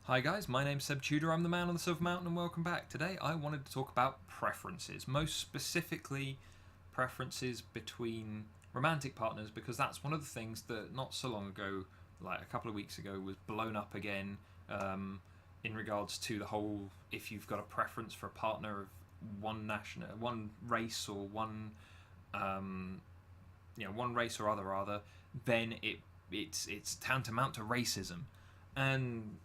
Hi guys, my name's Seb Tudor, I'm the man on the Silver Mountain and welcome back. Today I wanted to talk about preferences, most specifically preferences between romantic partners, because that's one of the things that not so long ago, like a couple of weeks ago, was blown up again in regards to the whole, if you've got a preference for a partner of one race or one race or other rather, then it's tantamount to racism. And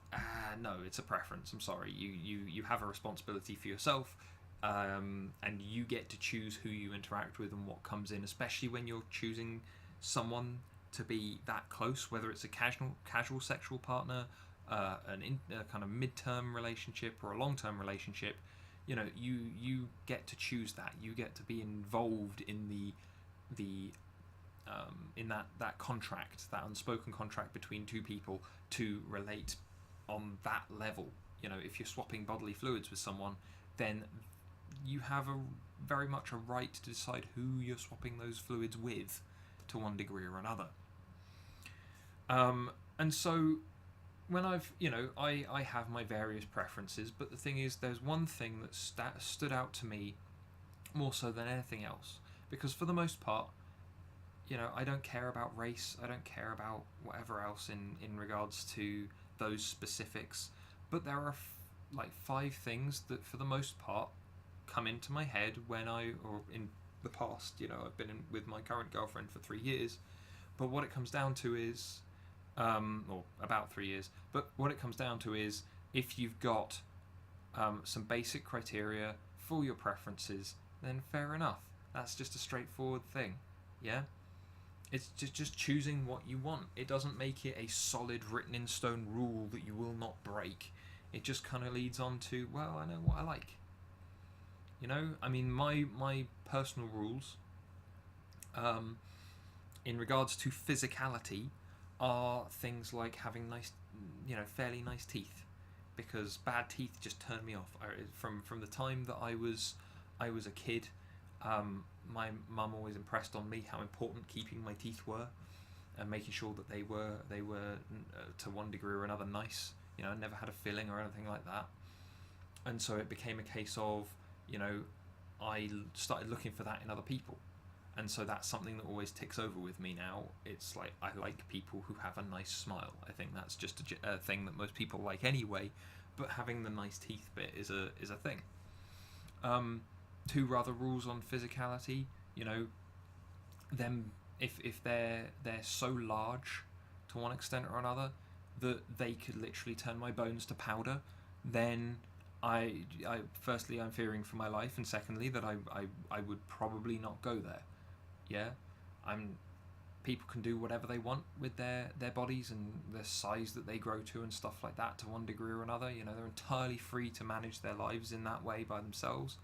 no, it's a preference. I'm sorry. You have a responsibility for yourself, and you get to choose who you interact with and what comes in, especially when you're choosing someone to be that close, whether it's a casual sexual partner, a kind of mid-term relationship or a long-term relationship. You get to choose that. You get to be involved in the in that contract, that unspoken contract between two people to relate on that level. If you're swapping bodily fluids with someone, then you have very much a right to decide who you're swapping those fluids with, to one degree or another. And so when I have my various preferences, but the thing is, there's one thing that stood out to me more so than anything else, because for the most part, I don't care about race. I don't care about whatever else in regards to those specifics. But there are like five things that, for the most part, come into my head or in the past. I've been with my current girlfriend for 3 years. But what it comes down to is, or about 3 years. But what it comes down to is, if you've got some basic criteria for your preferences, then fair enough. That's just a straightforward thing. Yeah. It's just choosing what you want. It doesn't make it a solid written in stone rule that you will not break. It just kind of leads on to, well, I know what I like. I mean, my personal rules in regards to physicality are things like having nice, fairly nice teeth, because bad teeth just turn me off. From the time that I was a kid, my mum always impressed on me how important keeping my teeth were, and making sure that they were to one degree or another nice. I never had a filling or anything like that, and so it became a case of, I started looking for that in other people, and so that's something that always ticks over with me now. It's like, I like people who have a nice smile. I think that's just a thing that most people like anyway, but having the nice teeth bit is a thing. Two other rules on physicality, them, if they're so large to one extent or another that they could literally turn my bones to powder, then I firstly, I'm fearing for my life, and secondly, that I would probably not go there. Yeah, people can do whatever they want with their bodies and the size that they grow to and stuff like that, to one degree or another. They're entirely free to manage their lives in that way by themselves.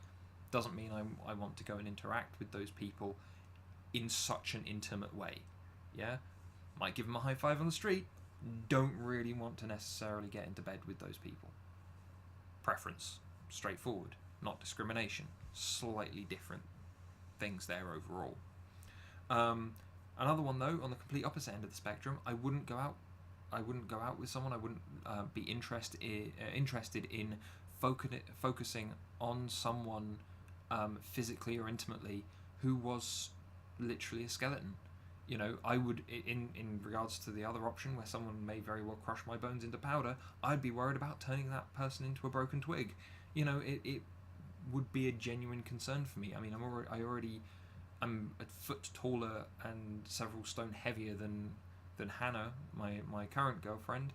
Doesn't mean I want to go and interact with those people in such an intimate way. Yeah, might give them a high five on the street. Don't really want to necessarily get into bed with those people. Preference, straightforward, not discrimination. Slightly different things there overall. Another one though, on the complete opposite end of the spectrum, I wouldn't go out with someone. I wouldn't be interested in focusing on someone physically or intimately who was literally a skeleton. I would, in regards to the other option where someone may very well crush my bones into powder, I'd be worried about turning that person into a broken twig. It would be a genuine concern for me. I mean, I'm a foot taller and several stone heavier than Hannah, my current girlfriend,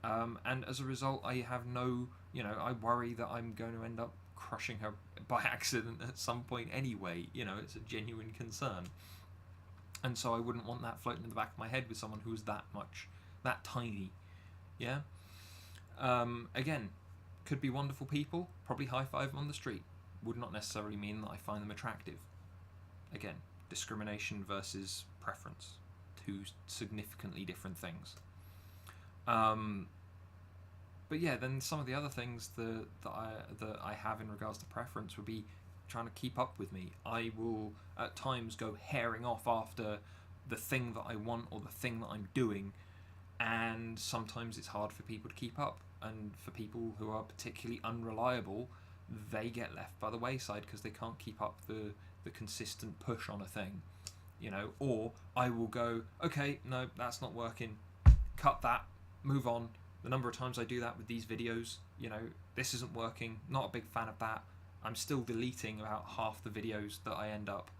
and as a result, I have I worry that I'm going to end up crushing her by accident at some point anyway. It's a genuine concern. And so I wouldn't want that floating in the back of my head with someone who's that tiny. Yeah? Again, could be wonderful people, probably high five them on the street. Would not necessarily mean that I find them attractive. Again, discrimination versus preference. Two significantly different things. But yeah, then some of the other things that I have in regards to preference would be trying to keep up with me. I will at times go herring off after the thing that I want or the thing that I'm doing, and sometimes it's hard for people to keep up. and for people who are particularly unreliable, they get left by the wayside because they can't keep up the consistent push on a thing, or I will go, okay, no, that's not working, cut that, move on. The number of times I do that with these videos, this isn't working, not a big fan of that. I'm still deleting about half the videos that I end up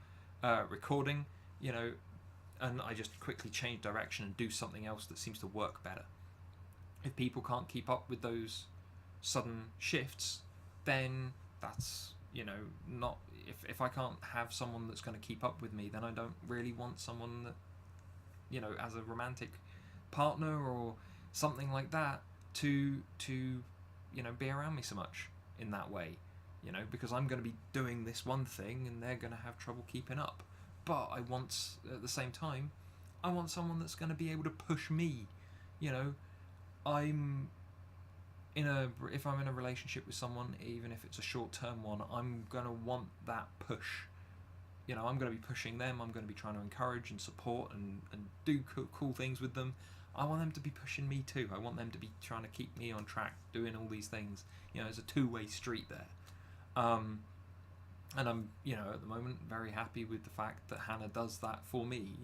recording, and I just quickly change direction and do something else that seems to work better. If people can't keep up with those sudden shifts, then that's, not, if I can't have someone that's going to keep up with me, then I don't really want someone that, as a romantic partner or something like that to be around me so much in that way, because I'm going to be doing this one thing and they're going to have trouble keeping up. But I want, at the same time, I want someone that's going to be able to push me. If I'm in a relationship with someone, even if it's a short-term one, I'm going to want that push. I'm going to be pushing them. I'm going to be trying to encourage and support and do cool things with them. I want them to be pushing me too. I want them to be trying to keep me on track, doing all these things. There's a two-way street there. And I'm, at the moment, very happy with the fact that Hannah does that for me.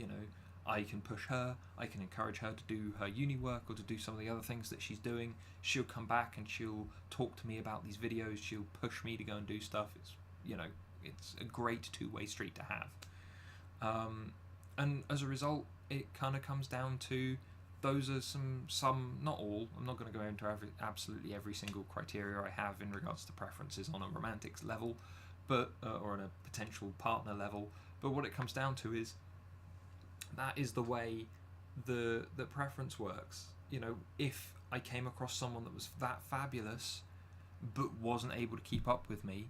I can push her, I can encourage her to do her uni work or to do some of the other things that she's doing. She'll come back and she'll talk to me about these videos, she'll push me to go and do stuff. It's a great two-way street to have. And as a result, it kind of comes down to, those are some, not all, I'm not going to go into absolutely every single criteria I have in regards to preferences on a romantic level, but or on a potential partner level, but what it comes down to is, that is the way the preference works. If I came across someone that was that fabulous but wasn't able to keep up with me,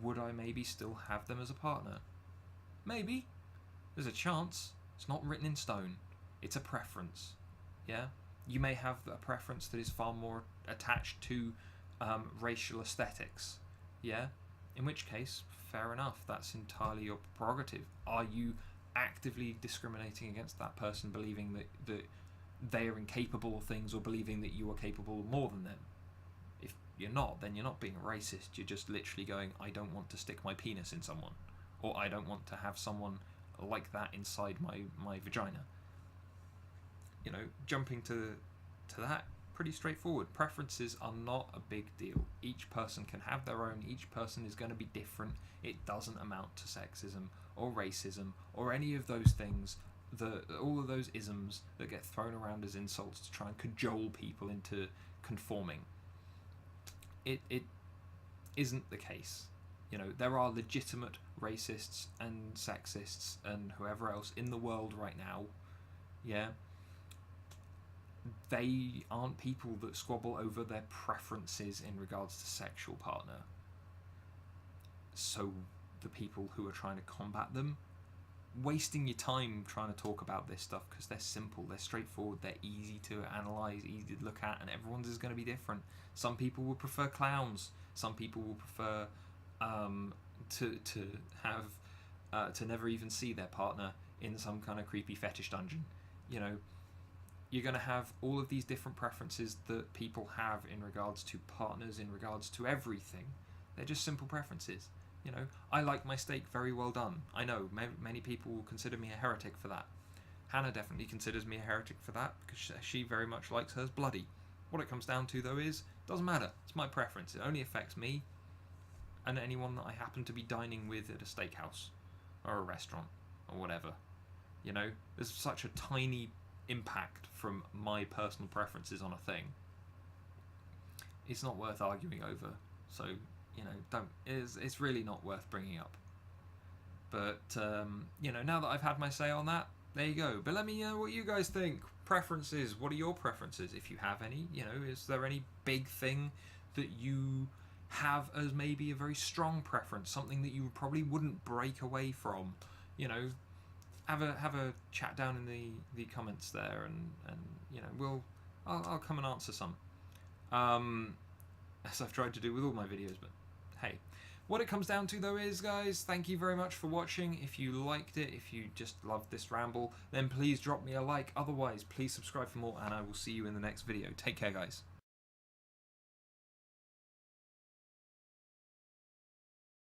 would I maybe still have them as a partner? Maybe. There's a chance. It's not written in stone. It's a preference. Yeah? You may have a preference that is far more attached to racial aesthetics. Yeah? In which case, fair enough. That's entirely your prerogative. Are you actively discriminating against that person, believing that they are incapable of things, or believing that you are capable of more than them? If you're not, then you're not being racist. You're just literally going, I don't want to stick my penis in someone, or I don't want to have someone like that inside my vagina. Jumping to that, pretty straightforward. Preferences are not a big deal. Each person can have their own. Each person is going to be different. It doesn't amount to sexism or racism or any of those things, all of those isms that get thrown around as insults to try and cajole people into conforming. It isn't the case. There are legitimate racists and sexists and whoever else in the world right now. Yeah. They aren't people that squabble over their preferences in regards to sexual partner. So the people who are trying to combat them, wasting your time trying to talk about this stuff, because they're simple, they're straightforward, they're easy to analyse, easy to look at, and everyone's is going to be different. Some people will prefer clowns. Some people will prefer to never even see their partner in some kind of creepy fetish dungeon. You're going to have all of these different preferences that people have in regards to partners, in regards to everything. They're just simple preferences. I like my steak very well done. I know many people will consider me a heretic for that. Hannah definitely considers me a heretic for that, because she very much likes hers bloody. What it comes down to, though, is, doesn't matter. It's my preference. It only affects me and anyone that I happen to be dining with at a steakhouse or a restaurant or whatever. There's such a tiny impact from my personal preferences on a thing. It's not worth arguing over. So, it's really not worth bringing up. But, now that I've had my say on that, there you go. But let me know what you guys think. Preferences. What are your preferences, if you have any? Is there any big thing that you have as maybe a very strong preference, something that you probably wouldn't break away from? Have a chat down in the comments there, and I'll come and answer some, as I've tried to do with all my videos. But hey, what it comes down to, though, is, guys, thank you very much for watching. If you liked it, if you just loved this ramble, then please drop me a like. Otherwise, please subscribe for more, and I will see you in the next video. Take care, guys.